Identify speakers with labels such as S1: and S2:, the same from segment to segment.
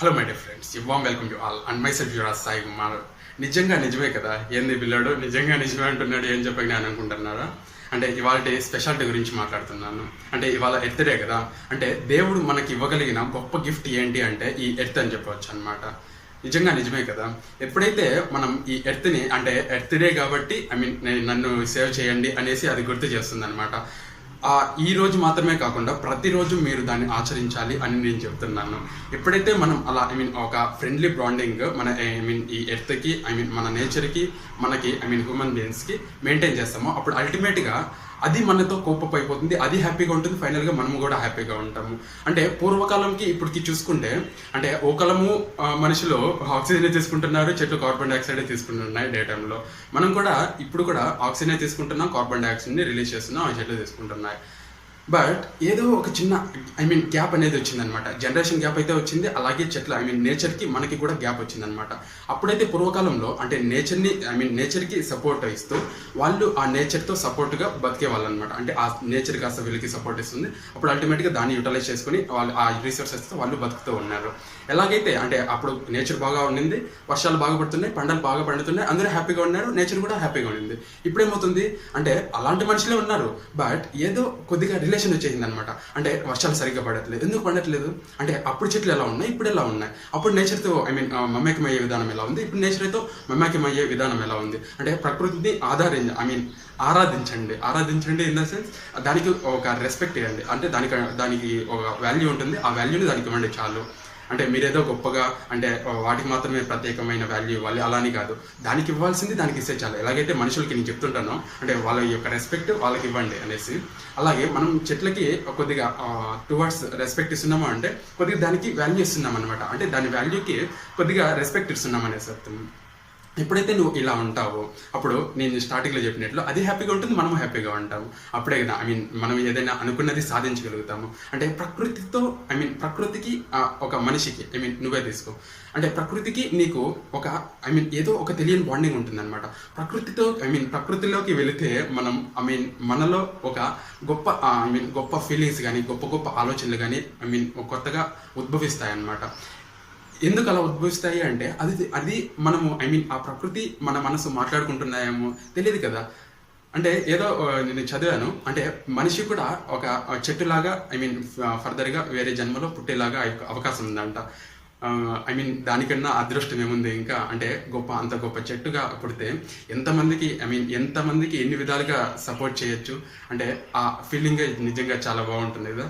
S1: Hello my dear friends, warm welcome to all and my self Yuvraj Sai Kumar. నిజమే కదా, ఏంది పిల్లాడు నిజంగా నిజమే అంటున్నాడు ఏం చెప్పి నేను అనుకుంటున్నారా? అంటే ఇవాళ స్పెషాలిటీ గురించి మాట్లాడుతున్నాను. అంటే ఇవాళ ఎర్త్డే కదా, అంటే దేవుడు మనకి ఇవ్వగలిగిన గొప్ప గిఫ్ట్ ఏంటి అంటే ఈ ఎర్త్ అని చెప్పవచ్చు అనమాట. నిజమే కదా, ఎప్పుడైతే మనం ఈ ఎర్త్ని అంటే ఎర్త్ డే కాబట్టి నన్ను సేవ్ చేయండి అనేసి అది గుర్తు చేస్తుంది అనమాట. ఈ రోజు మాత్రమే కాకుండా ప్రతిరోజు మీరు దాన్ని ఆచరించాలి అని నేను చెప్తున్నాను. ఎప్పుడైతే మనం అలా ఒక ఫ్రెండ్లీ బాండింగ్ మన ఈ ఎర్త్కి మన నేచర్కి మనకి హ్యూమన్ బీయింగ్స్కి మెయింటైన్ చేస్తామో అప్పుడు అల్టిమేట్గా అది మనతో కోపప్ అయిపోతుంది, అది హ్యాపీగా ఉంటుంది, ఫైనల్గా మనము కూడా హ్యాపీగా ఉంటాము. అంటే పూర్వకాలంకి ఇప్పటికి చూసుకుంటే అంటే ఒకలము మనుషులు ఆక్సిజన్ తీసుకుంటున్నారు, చెట్లు కార్బన్ డైఆక్సైడ్ తీసుకుంటున్నాయి డే టైంలో. మనం కూడా ఇప్పుడు కూడా ఆక్సిజన్ తీసుకుంటున్నాం, కార్బన్ డైఆక్సైడ్ని రిలీజ్ చేస్తున్నాం, ఆ చెట్లు తీసుకుంటున్నాయి. బట్ ఏదో ఒక చిన్న గ్యాప్ అనేది వచ్చిందనమాట. జనరేషన్ గ్యాప్ అయితే వచ్చింది, అలాగే చెట్ల నేచర్కి మనకి కూడా గ్యాప్ వచ్చిందనమాట. అప్పుడైతే పూర్వకాలంలో అంటే నేచర్కి సపోర్ట్ ఇస్తూ వాళ్ళు ఆ నేచర్తో సపోర్ట్గా బతికే వాళ్ళు అనమాట. అంటే ఆ నేచర్ కాస్త వీళ్ళకి సపోర్ట్ ఇస్తుంది, అప్పుడు అల్టిమేట్గా దాన్ని యూటిలైజ్ చేసుకుని వాళ్ళు ఆ రిసోర్సెస్తో వాళ్ళు బతుకుతూ ఉన్నారు. ఎలాగైతే అంటే అప్పుడు నేచర్ బాగా ఉండింది, వర్షాలు బాగా పడుతున్నాయి, పంటలు బాగా పండుతున్నాయి, అందరూ హ్యాపీగా ఉన్నారు, నేచర్ కూడా హ్యాపీగా ఉండింది. ఇప్పుడేమవుతుంది అంటే అలాంటి మనుషులే ఉన్నారు, బట్ ఏదో కొద్దిగా రిలేషన్ వచ్చేసింది అనమాట. అంటే వర్షాలు సరిగ్గా పడట్లేదు. ఎందుకు పడట్లేదు అంటే అప్పుడు చెట్లు ఎలా ఉన్నాయి, ఇప్పుడు ఎలా ఉన్నాయి, అప్పుడు నేచర్తో మమేకమయ్యే విధానం ఎలా ఉంది, ఇప్పుడు నేచర్తో మమేకమయ్యే విధానం ఎలా ఉంది. అంటే ప్రకృతిని ఆరాధించండి ఇన్ ద సెన్స్ దానికి ఒక రెస్పెక్ట్ ఇవ్వండి. అంటే దానికి ఒక వాల్యూ ఉంటుంది, ఆ వాల్యూని దానికి ఇవ్వండి చాలు. అంటే మీరేదో గొప్పగా అంటే వాటికి మాత్రమే ప్రత్యేకమైన వాల్యూ ఇవ్వాలి అలాని కాదు, దానికి ఇవ్వాల్సింది దానికి ఇస్తే చాలు. ఎలాగైతే మనుషులకి నేను చెప్తుంటానో అంటే వాళ్ళ యొక్క రెస్పెక్ట్ వాళ్ళకి ఇవ్వండి అనేసి, అలాగే మనం చెట్లకి కొద్దిగా టువర్డ్స్ రెస్పెక్ట్ ఇస్తున్నాము అంటే కొద్దిగా దానికి వాల్యూ ఇస్తున్నాం అనమాట. అంటే దాని వాల్యూకి కొద్దిగా రెస్పెక్ట్ ఇస్తున్నాం అనేసి అర్థం. ఎప్పుడైతే నువ్వు ఇలా ఉంటావో అప్పుడు నేను స్టార్టింగ్లో చెప్పినట్లు అది హ్యాపీగా ఉంటుంది, మనము హ్యాపీగా ఉంటాము. అప్పుడే కదా మనం ఏదైనా అనుకున్నది సాధించగలుగుతాము. అంటే ప్రకృతితో ప్రకృతికి ఒక మనిషికి నువ్వే తీసుకో, అంటే ప్రకృతికి నీకు ఒక ఏదో ఒక తెలియని బాండింగ్ ఉంటుందన్నమాట. ప్రకృతితో ప్రకృతిలోకి వెళితే మనం మనలో ఒక గొప్ప ఫీలింగ్స్ కానీ గొప్ప ఆలోచనలు కానీ కొత్తగా ఉద్భవిస్తాయి అన్నమాట. ఎందుకు అలా ఉద్భవిస్తాయి అంటే అది మనము ఆ ప్రకృతి మన మనసు మాట్లాడుకుంటున్నాయేమో తెలియదు కదా. అంటే ఏదో నేను చదివాను, అంటే మనిషి కూడా ఒక చెట్టులాగా ఫర్దర్గా వేరే జన్మలో పుట్టేలాగా అవకాశం ఉందంట. దానికన్నా అదృష్టం ఏముంది ఇంకా, అంటే అంత గొప్ప చెట్టుగా పుడితే ఎంతమందికి ఎన్ని విధాలుగా సపోర్ట్ చేయొచ్చు. అంటే ఆ ఫీలింగ్ నిజంగా చాలా బాగుంటుంది కదా.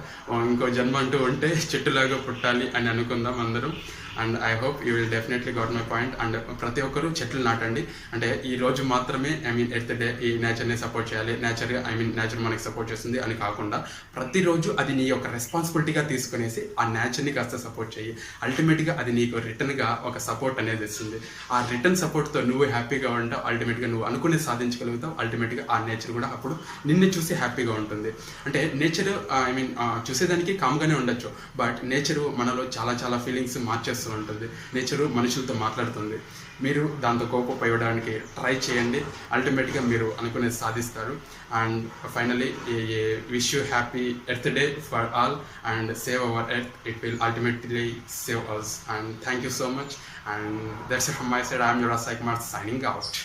S1: ఇంకో జన్మ అంటూ ఉంటే చెట్టులాగా పుట్టాలి అని అనుకుందాం అందరం. And I hope you will definitely got my point. And ప్రతి ఒక్కరూ చెట్లు నాటండి. అంటే ఈ రోజు మాత్రమే ఎర్త్ డే ఈ నేచర్ని సపోర్ట్ చేయాలి, నేచర్ మనకి సపోర్ట్ చేస్తుంది అని కాకుండా ప్రతిరోజు అది నీ యొక్క రెస్పాన్సిబిలిటీగా తీసుకునేసి ఆ నేచర్ని కాస్త సపోర్ట్ చేయి. అల్టిమేట్గా అది నీకు రిటర్న్గా ఒక సపోర్ట్ అనేది ఇస్తుంది. ఆ రిటర్న్ సపోర్ట్తో నువ్వు హ్యాపీగా ఉంటావు, అల్టిమేట్గా నువ్వు అనుకునేది సాధించగలుగుతావు. అల్టిమేట్గా ఆ నేచర్ కూడా అప్పుడు నిన్ను చూసి హ్యాపీగా ఉంటుంది. అంటే నేచర్ చూసేదానికి కామ్గానే ఉండొచ్చు, బట్ నేచరు మనలో చాలా ఫీలింగ్స్ మార్చేస్తుంది ఉంటుంది. నేచరు మనుషులతో మాట్లాడుతుంది. మీరు దాంతో కోపపడడానికి ట్రై చేయండి, అల్టిమేట్గా మీరు అనుకునేది సాధిస్తారు. And finally wish you happy Earth Day for all and save our earth, it will ultimately save us. And thank you so much. And that's it from my side. I'm Yuvaraj Sai Kumar signing out.